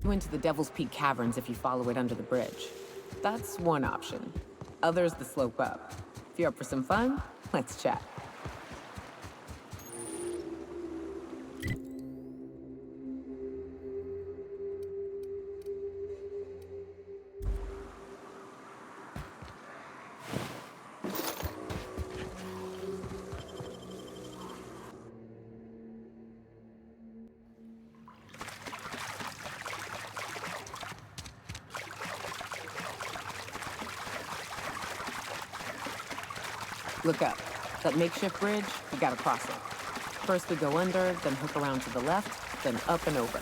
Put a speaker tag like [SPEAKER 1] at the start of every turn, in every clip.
[SPEAKER 1] You into the Devil's Peak caverns if you follow it under the bridge. That's one option. Others the slope up. If you're up for some fun, let's chat. Look up. That makeshift bridge, we gotta cross it. First we go under, then hook around to the left, then up and over.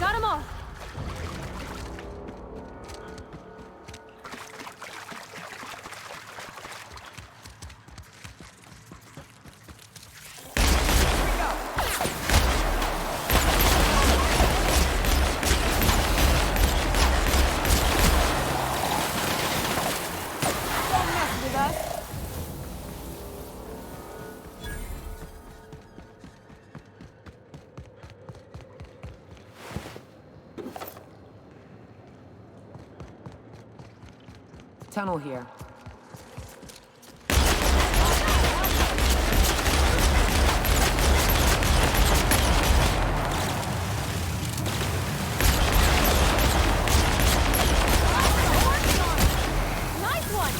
[SPEAKER 2] Got him all! Don't mess with us!
[SPEAKER 1] Tunnel here.
[SPEAKER 2] Nice one!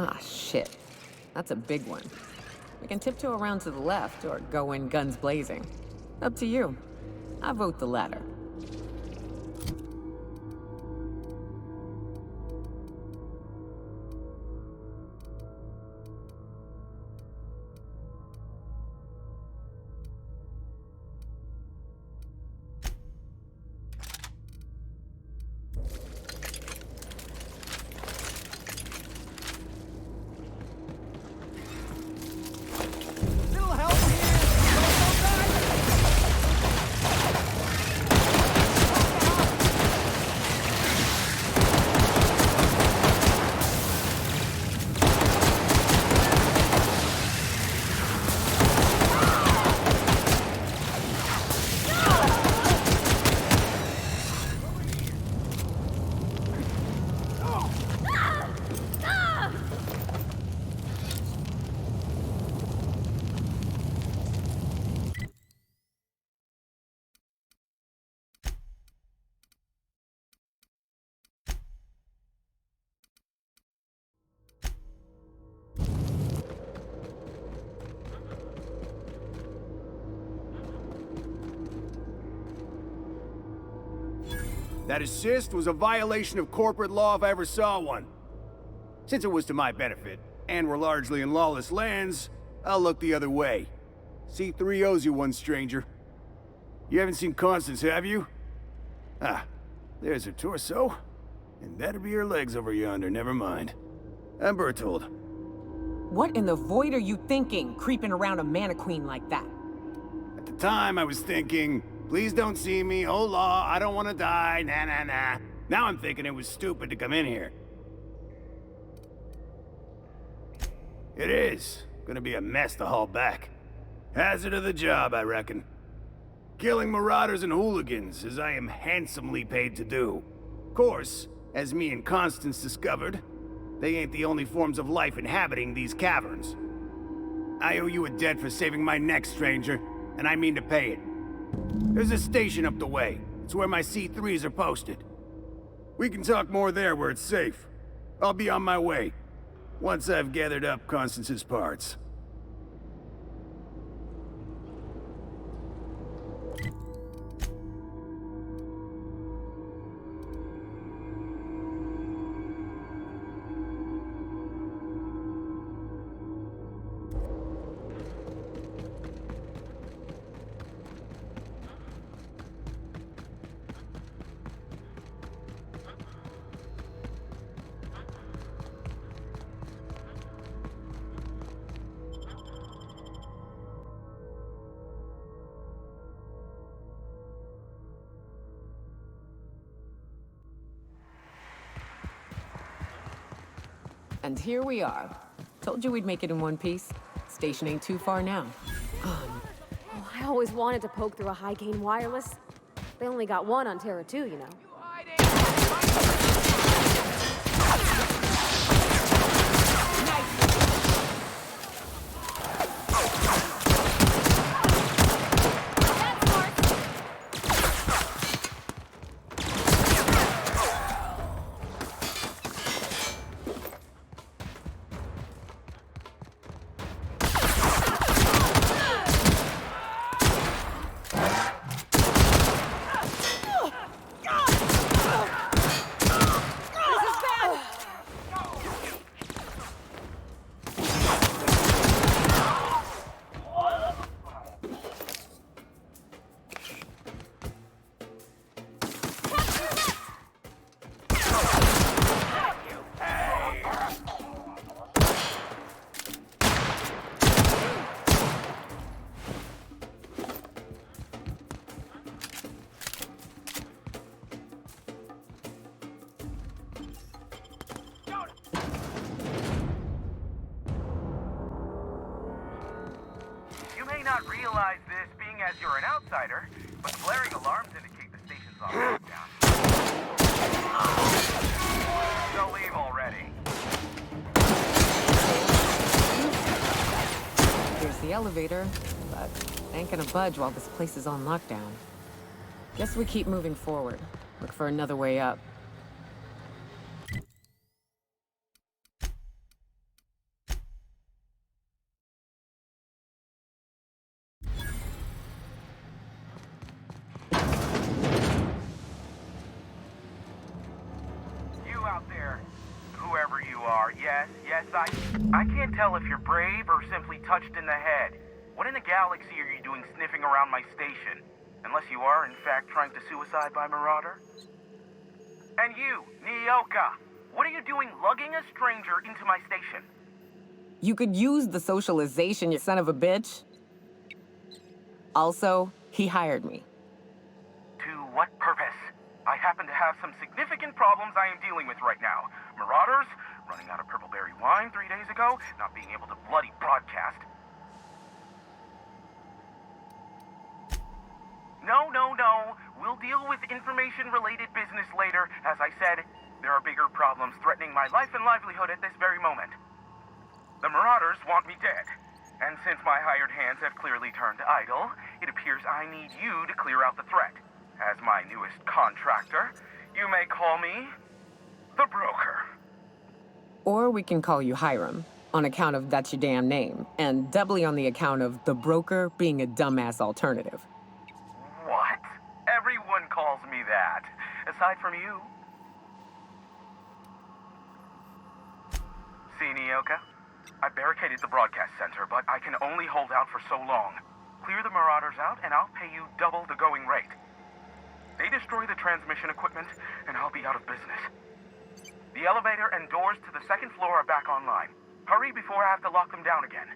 [SPEAKER 1] Ah, shit. That's a big one. We can tiptoe around to the left or go in guns blazing. Up to you. I vote the latter.
[SPEAKER 3] Little help here! That assist was a violation of corporate law if I ever saw one. Since it was to my benefit, and we're largely in lawless lands, I'll look the other way. C3 owes you one, stranger. You haven't seen Constance, have you? Ah, there's her torso. And that'll be her legs over yonder, never mind. I'm Berthold.
[SPEAKER 1] What in the void are you thinking, creeping around a mannequin like that?
[SPEAKER 3] At the time, I was thinking, please don't see me, oh law, I don't want to die, nah nah nah. Now I'm thinking it was stupid to come in here. It is. Gonna be a mess to haul back. Hazard of the job, I reckon. Killing marauders and hooligans, as I am handsomely paid to do. Of course, as me and Constance discovered, They ain't the only forms of life inhabiting these caverns. I owe you a debt for saving my neck, stranger, and I mean to pay it. There's a station up the way. It's where my C3s are posted. We can talk more there where it's safe. I'll be on my way, once I've gathered up Constance's parts.
[SPEAKER 1] And here we are. Told you we'd make it in one piece. Station ain't too far now.
[SPEAKER 2] Oh, I always wanted to poke through a high-gain wireless. They only got one on Terra 2, you know.
[SPEAKER 4] Not realize this, being as you're an outsider, but flaring alarms indicate the station's on lockdown. So leave already.
[SPEAKER 1] Here's the elevator, but ain't gonna budge while this place is on lockdown. Guess we keep moving forward. Look for another way up.
[SPEAKER 4] I can't tell if you're brave or simply touched in the head. What in the galaxy are you doing sniffing around my station? Unless you are, in fact, trying to suicide by Marauder? And you, Nyoka, what are you doing lugging a stranger into my station?
[SPEAKER 1] You could use the socialization, you son of a bitch. Also, he hired me.
[SPEAKER 4] To what purpose? I happen to have some significant problems I am dealing with right now. Marauders, running out of purple berry wine 3 days ago, not being able to bloody broadcast. No. We'll deal with information-related business later. As I said, there are bigger problems threatening my life and livelihood at this very moment. The Marauders want me dead. And since my hired hands have clearly turned idle, it appears I need you to clear out the threat. As my newest contractor, you may call me the Broker.
[SPEAKER 1] Or we can call you Hiram, on account of that's your damn name, and doubly on the account of the Broker being a dumbass alternative.
[SPEAKER 4] What? Everyone calls me that, aside from you. See, Nyoka? I barricaded the broadcast center, but I can only hold out for so long. Clear the Marauders out, and I'll pay you double the going rate. They destroy the transmission equipment, and I'll be out of business. The elevator and doors to the second floor are back online. Hurry before I have to lock them down again.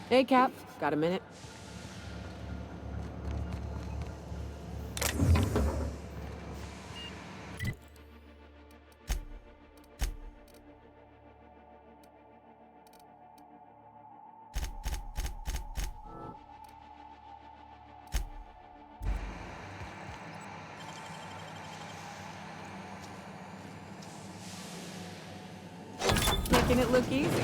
[SPEAKER 1] Hey, Cap. Got a minute? Making it look easy.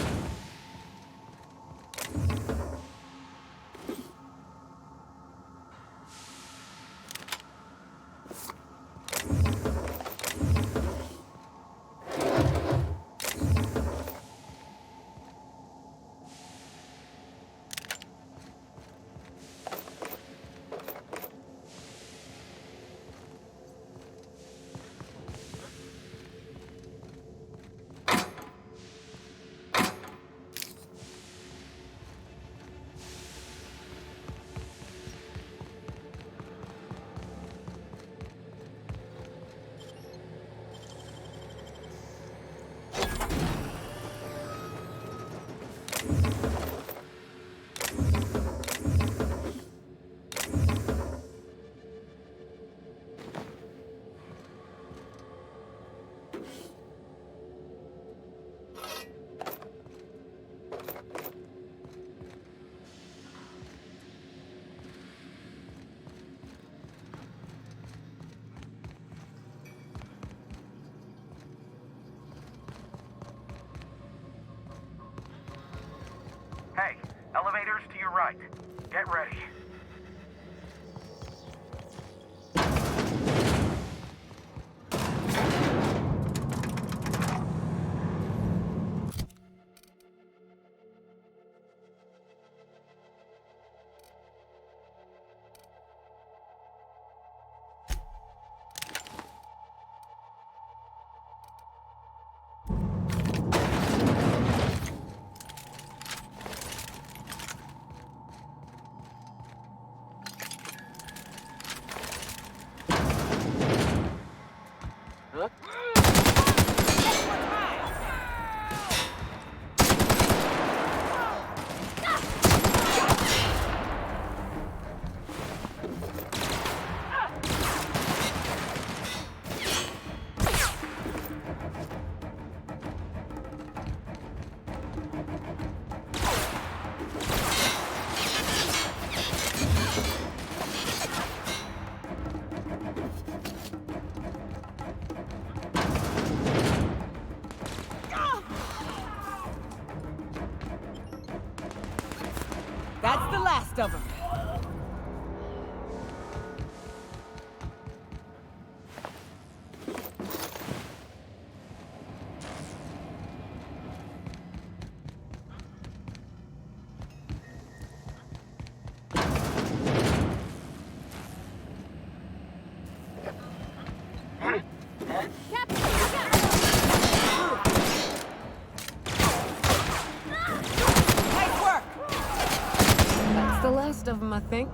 [SPEAKER 4] Hey, elevators to your right. Get ready.
[SPEAKER 1] That's the last of them. Nice work! That's the last of them, I think.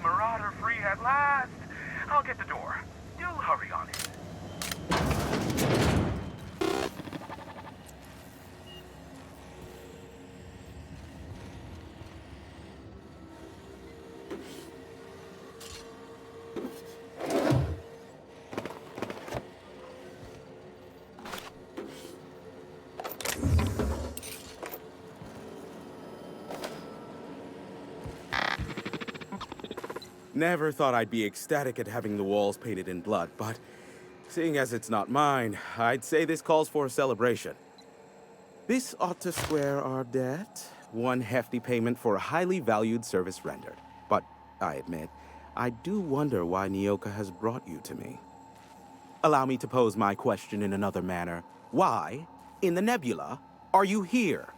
[SPEAKER 4] Marauder free at last. I'll get the door. Do hurry on it.
[SPEAKER 5] Never thought I'd be ecstatic at having the walls painted in blood, but seeing as it's not mine, I'd say this calls for a celebration. This ought to square our debt. One hefty payment for a highly valued service rendered. But I admit, I do wonder why Nyoka has brought you to me. Allow me to pose my question in another manner. Why, in the nebula, are you here?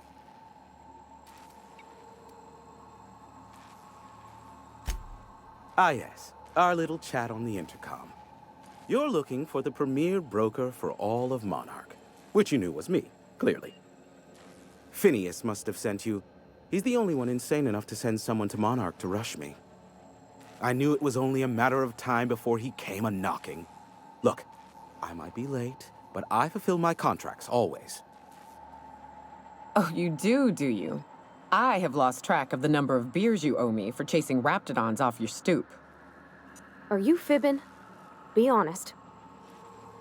[SPEAKER 5] Ah yes, our little chat on the intercom. You're looking for the premier broker for all of Monarch, which you knew was me, clearly. Phineas must have sent you. He's the only one insane enough to send someone to Monarch to rush me. I knew it was only a matter of time before he came a-knocking. Look, I might be late, but I fulfill my contracts, always.
[SPEAKER 1] Oh, you do you? I have lost track of the number of beers you owe me for chasing raptidons off your stoop.
[SPEAKER 2] Are you fibbing? Be honest.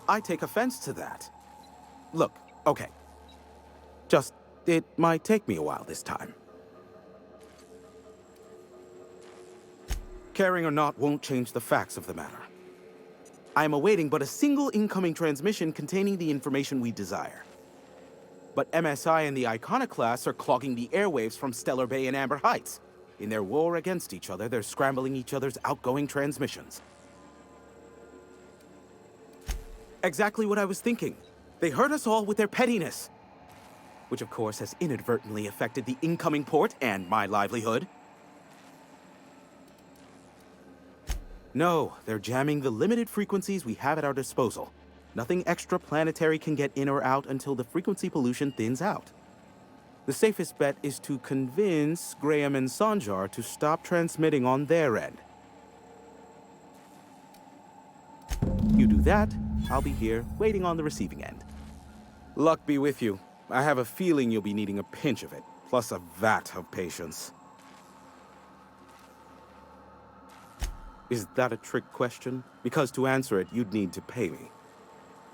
[SPEAKER 5] I take offense to that. Look, okay. Just, it might take me a while this time. Caring or not won't change the facts of the matter. I am awaiting but a single incoming transmission containing the information we desire. But MSI and the Iconoclasts are clogging the airwaves from Stellar Bay and Amber Heights. In their war against each other, they're scrambling each other's outgoing transmissions. Exactly what I was thinking. They hurt us all with their pettiness. Which of course has inadvertently affected the incoming port and my livelihood. No, they're jamming the limited frequencies we have at our disposal. Nothing extraplanetary can get in or out until the frequency pollution thins out. The safest bet is to convince Graham and Sanjar to stop transmitting on their end. You do that, I'll be here, waiting on the receiving end. Luck be with you. I have a feeling you'll be needing a pinch of it, plus a vat of patience. Is that a trick question? Because to answer it, you'd need to pay me.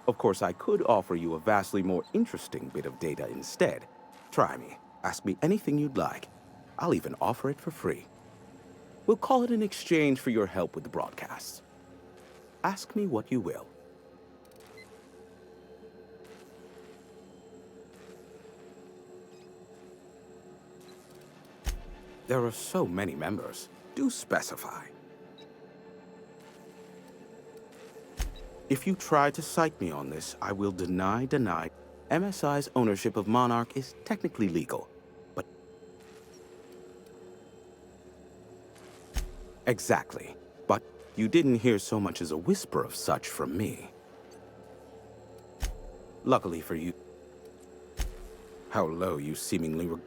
[SPEAKER 5] Of course, I could offer you a vastly more interesting bit of data instead. Try me. Ask me anything you'd like. I'll even offer it for free. We'll call it an exchange for your help with the broadcasts. Ask me what you will. There are so many members. Do specify. If you try to cite me on this, I will deny. MSI's ownership of Monarch is technically legal, but... Exactly. But you didn't hear so much as a whisper of such from me. Luckily for you... How low you seemingly were...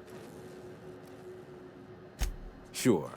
[SPEAKER 5] Sure.